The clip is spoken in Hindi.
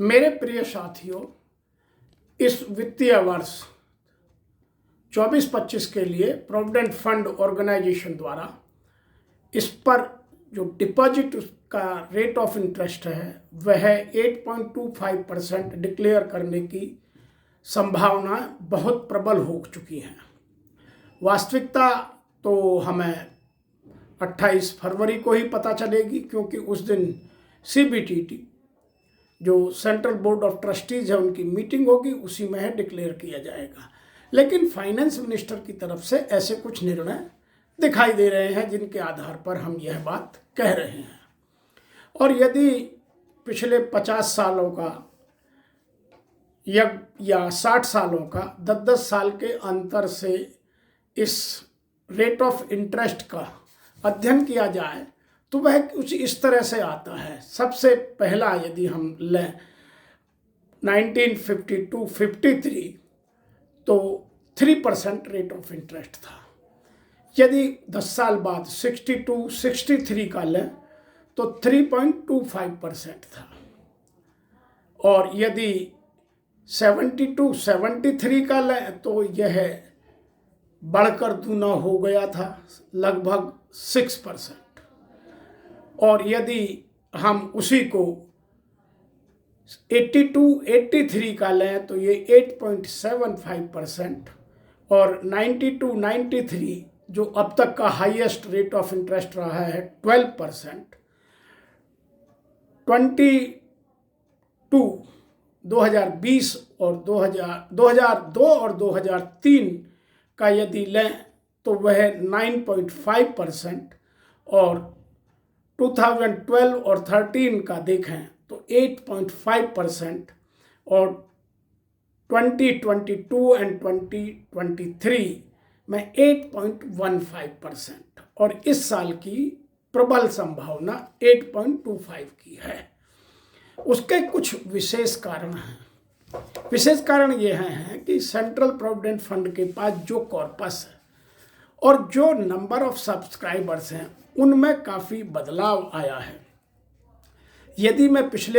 मेरे प्रिय साथियों, इस वित्तीय वर्ष 24-25 के लिए प्रोविडेंट फंड ऑर्गेनाइजेशन द्वारा इस पर जो डिपॉजिट का रेट ऑफ इंटरेस्ट है वह 8.25% डिक्लेयर करने की संभावना बहुत प्रबल हो चुकी है। वास्तविकता तो हमें 28 फरवरी को ही पता चलेगी, क्योंकि उस दिन CBTT जो सेंट्रल बोर्ड ऑफ ट्रस्टीज है उनकी मीटिंग होगी, उसी में है डिक्लेयर किया जाएगा। लेकिन फाइनेंस मिनिस्टर की तरफ से ऐसे कुछ निर्णय दिखाई दे रहे हैं जिनके आधार पर हम यह बात कह रहे हैं। और यदि पिछले 50 सालों का या 60 सालों का 10-10 साल के अंतर से इस रेट ऑफ इंटरेस्ट का अध्ययन किया जाए तो वह कुछ इस तरह से आता है। सबसे पहला यदि हम लें 1952-53 तो 3% रेट ऑफ इंटरेस्ट था। यदि 10 साल बाद 62-63 का लें तो 3.25% था। और यदि 72-73 का लें तो यह बढ़कर दूना हो गया था, लगभग 6%। और यदि हम उसी को 82-83 का लें तो ये 8.75%। और 92-93 जो अब तक का हाईएस्ट रेट ऑफ इंटरेस्ट रहा है 12%। 2020 और 2002 और 2003 का यदि लें तो वह 9.5%। और 2012 और 13 का देखें तो 8.5%। और 2022 एंड 2023 में 8.15%। और इस साल की प्रबल संभावना 8.25 की है। उसके कुछ विशेष कारण हैं। विशेष कारण यह हैं कि सेंट्रल प्रोविडेंट फंड के पास जो कॉर्पस है और जो नंबर ऑफ सब्सक्राइबर्स हैं उनमें काफ़ी बदलाव आया है। यदि मैं पिछले